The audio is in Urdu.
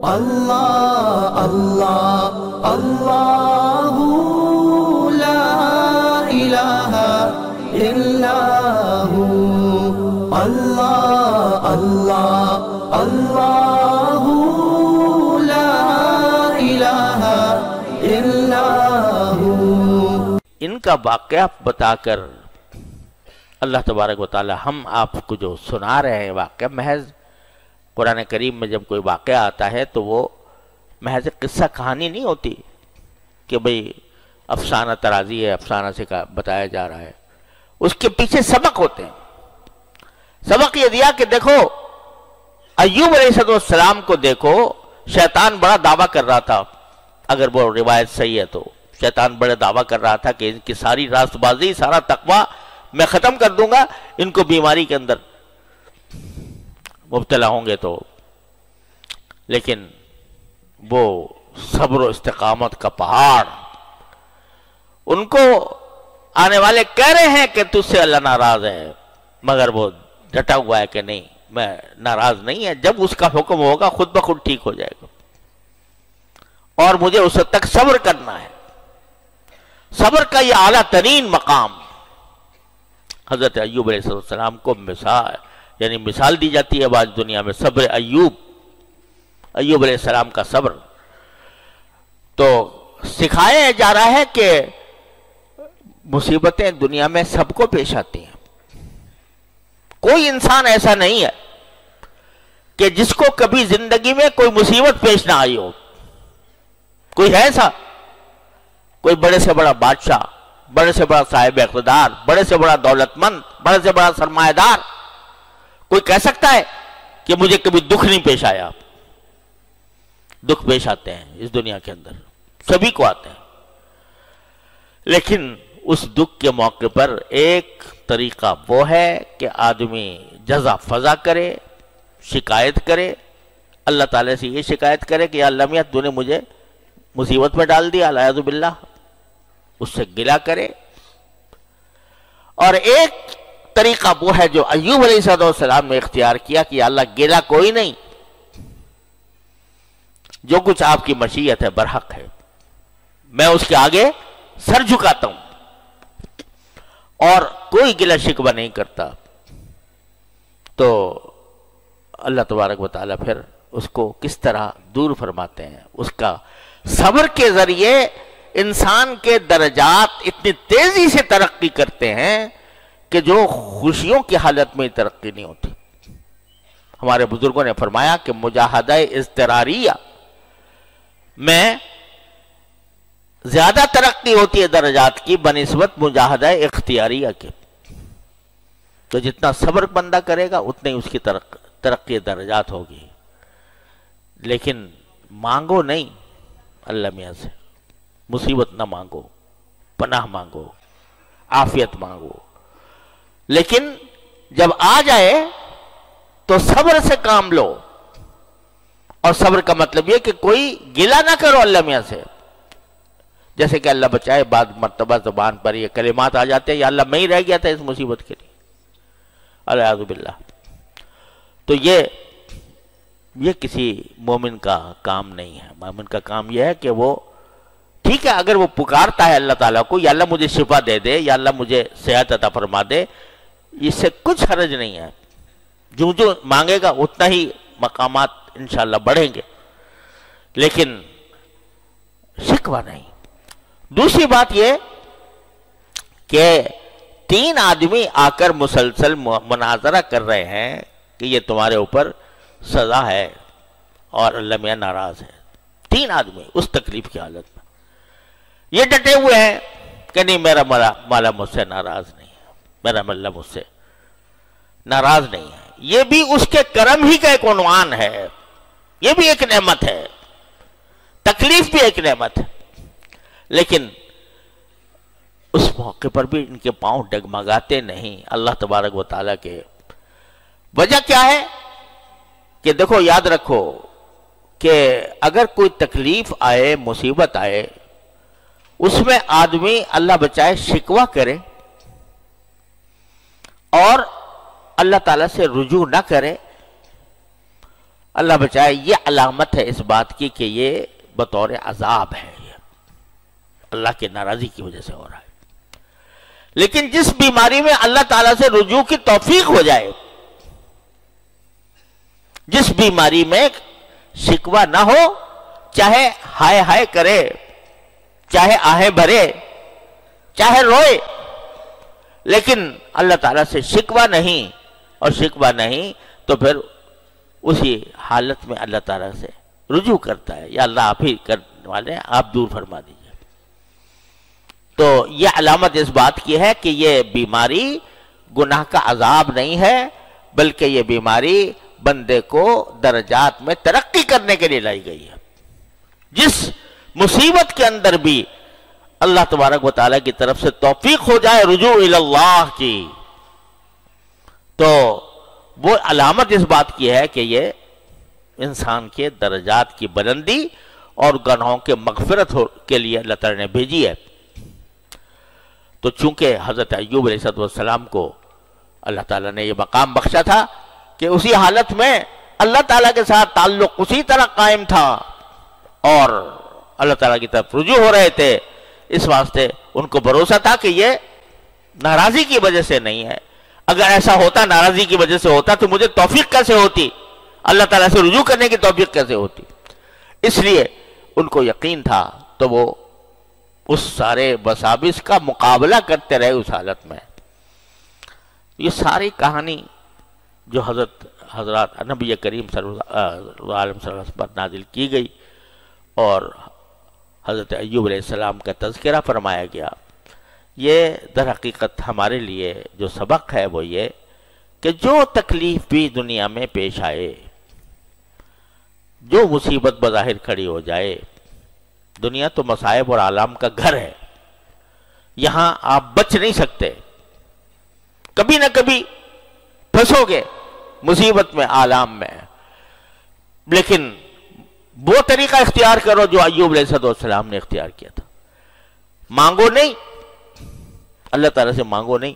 اللہ اللہ اللہ لا الہ الا ہو، اللہ اللہ اللہ لا الہ الا ہو۔ ان کا واقعہ بتا کر اللہ تبارک و تعالی ہم آپ کو جو سنا رہے ہیں واقعہ، محض قرآن کریم میں جب کوئی واقعہ آتا ہے تو وہ محض قصہ کہانی نہیں ہوتی کہ بھئی افسانہ ترازی ہے، افسانہ سے بتایا جا رہا ہے، اس کے پیچھے سبق ہوتے ہیں۔ سبق یہ دیا کہ دیکھو ایوب علیہ السلام کو دیکھو، شیطان بڑا دعویٰ کر رہا تھا، اگر وہ روایت صحیح ہے تو شیطان بڑے دعویٰ کر رہا تھا کہ ان کی ساری راست بازی، سارا تقویٰ میں ختم کر دوں گا، ان کو بیماری کے اندر مبتلا ہوں گے تو۔ لیکن وہ صبر و استقامت کا پہاڑ، ان کو آنے والے کہہ رہے ہیں کہ تجھ سے اللہ ناراض ہے، مگر وہ ڈٹا ہوا ہے کہ نہیں، میں ناراض نہیں ہے، جب اس کا حکم ہوگا خود بخود ٹھیک ہو جائے گا، اور مجھے اس وقت تک صبر کرنا ہے۔ صبر کا یہ اعلیٰ ترین مقام حضرت ایوب علیہ السلام کو مثال دی جاتی ہے آج دنیا میں، صبر ایوب علیہ السلام کا صبر۔ تو سکھایا جا رہا ہے کہ مصیبتیں دنیا میں سب کو پیش آتی ہیں، کوئی انسان ایسا نہیں ہے کہ جس کو کبھی زندگی میں کوئی مصیبت پیش نہ آئی ہو۔ کوئی ہے ایسا؟ کوئی بڑے سے بڑا بادشاہ، بڑے سے بڑا صاحب اقتدار، بڑے سے بڑا دولت مند، بڑے سے بڑا سرمایہ دار، کوئی کہہ سکتا ہے کہ مجھے کبھی دکھ نہیں پیش آیا؟ دکھ پیش آتے ہیں اس دنیا کے اندر، سبھی کو آتے ہیں، لیکن اس دکھ کے موقع پر ایک طریقہ وہ ہے کہ آدمی جزا فضا کرے، شکایت کرے، اللہ تعالیٰ سے یہ شکایت کرے کہ یا اللہ میاں تو نے مجھے مصیبت میں ڈال دیا، الیاذ باللہ، اس سے گلہ کرے۔ اور ایک طریقہ وہ ہے جو ایوب علیہ السلام نے اختیار کیا کہ یا اللہ گلہ کوئی نہیں، جو کچھ آپ کی مشیت ہے برحق ہے، میں اس کے آگے سر جھکاتا ہوں اور کوئی گلہ شکوہ نہیں کرتا۔ تو اللہ تبارک و تعالیٰ پھر اس کو کس طرح دور فرماتے ہیں، اس کا صبر کے ذریعے انسان کے درجات اتنی تیزی سے ترقی کرتے ہیں کہ جو خوشیوں کی حالت میں ترقی نہیں ہوتی۔ ہمارے بزرگوں نے فرمایا کہ مجاہدہ اضطراریہ میں زیادہ ترقی ہوتی ہے درجات کی بنسبت مجاہدہ اختیاریہ کے۔ تو جتنا صبر بندہ کرے گا اتنے اس کی ترقی درجات ہوگی، لیکن مانگو نہیں اللہ میاں سے، مصیبت نہ مانگو، پناہ مانگو، عافیت مانگو، لیکن جب آ جائے تو صبر سے کام لو۔ اور صبر کا مطلب یہ کہ کوئی گلہ نہ کرو اللہ میاں سے، جیسے کہ اللہ بچائے بعض مرتبہ زبان پر یہ کلمات آ جاتے ہیں یا اللہ میں ہی رہ گیا تھا اس مصیبت کے لیے، الیاذ باللہ۔ تو یہ کسی مومن کا کام نہیں ہے۔ مومن کا کام یہ ہے کہ وہ ٹھیک ہے، اگر وہ پکارتا ہے اللہ تعالیٰ کو یا اللہ مجھے شفا دے دے یا اللہ مجھے صحت عطا فرما دے، اس سے کچھ حرج نہیں ہے، جو مانگے گا اتنا ہی مقامات انشاءاللہ بڑھیں گے، لیکن شکوہ نہیں۔ دوسری بات یہ کہ 3 آدمی آ کر مسلسل مناظرہ کر رہے ہیں کہ یہ تمہارے اوپر سزا ہے اور اللہ میاں ناراض ہے۔ 3 آدمی اس تکلیف کی حالت میں یہ ڈٹے ہوئے ہیں کہ نہیں، میرا مولا مجھ سے ناراض نہیں ہے، میرا اللہ مجھ سے ناراض نہیں ہے۔ یہ بھی اس کے کرم ہی کا ایک عنوان ہے، یہ بھی ایک نعمت ہے، تکلیف بھی ایک نعمت ہے، لیکن اس موقع پر بھی ان کے پاؤں ڈگمگاتے نہیں اللہ تبارک و تعالیٰ کے۔ وجہ کیا ہے کہ دیکھو یاد رکھو کہ اگر کوئی تکلیف آئے، مصیبت آئے، اس میں آدمی اللہ بچائے شکوہ کرے اور اللہ تعالیٰ سے رجوع نہ کرے اللہ بچائے، یہ علامت ہے اس بات کی کہ یہ بطور عذاب ہے، یہ اللہ کے ناراضی کی وجہ سے ہو رہا ہے۔ لیکن جس بیماری میں اللہ تعالیٰ سے رجوع کی توفیق ہو جائے، جس بیماری میں شکوہ نہ ہو، چاہے ہائے ہائے کرے، چاہے آہیں بھرے، چاہے روئے، لیکن اللہ تعالیٰ سے شکوہ نہیں، اور شکوہ نہیں تو پھر اسی حالت میں اللہ تعالیٰ سے رجوع کرتا ہے، یا اللہ آپ ہی کرنے والے ہیں، آپ دور فرما دیجئے۔ تو یہ علامت اس بات کی ہے کہ یہ بیماری گناہ کا عذاب نہیں ہے، بلکہ یہ بیماری بندے کو درجات میں ترقی کرنے کے لیے لائی گئی ہے۔ جس مصیبت کے اندر بھی اللہ تبارک و تعالیٰ کی طرف سے توفیق ہو جائے رجوع اللہ کی، تو وہ علامت اس بات کی ہے کہ یہ انسان کے درجات کی بلندی اور گناہوں کے مغفرت کے لیے اللہ تعالیٰ نے بھیجی ہے۔ تو چونکہ حضرت ایوب علیہ السلام کو اللہ تعالیٰ نے یہ مقام بخشا تھا کہ اسی حالت میں اللہ تعالیٰ کے ساتھ تعلق اسی طرح قائم تھا اور اللہ تعالیٰ کی طرف رجوع ہو رہے تھے، اس واسطے ان کو بھروسہ تھا کہ یہ ناراضی کی وجہ سے نہیں ہے۔ اگر ایسا ہوتا، ناراضی کی وجہ سے ہوتا، تو مجھے توفیق کیسے ہوتی، اللہ تعالیٰ سے رجوع کرنے کی توفیق کیسے ہوتی؟ اس لیے ان کو یقین تھا، تو وہ اس سارے بسابس کا مقابلہ کرتے رہے اس حالت میں۔ یہ ساری کہانی جو حضرات نبی کریم صلی اللہ علیہ وسلم پر نازل کی گئی اور حضرت ایوب علیہ السلام کا تذکرہ فرمایا گیا، یہ در حقیقت ہمارے لیے جو سبق ہے وہ یہ کہ جو تکلیف بھی دنیا میں پیش آئے، جو مصیبت بظاہر کھڑی ہو جائے، دنیا تو مصائب اور آلام کا گھر ہے، یہاں آپ بچ نہیں سکتے، کبھی نہ کبھی پھنسو گے مصیبت میں، آلام میں، لیکن وہ طریقہ اختیار کرو جو ایوب علیہ السلام نے اختیار کیا تھا۔ مانگو نہیں، اللہ تعالیٰ سے مانگو نہیں،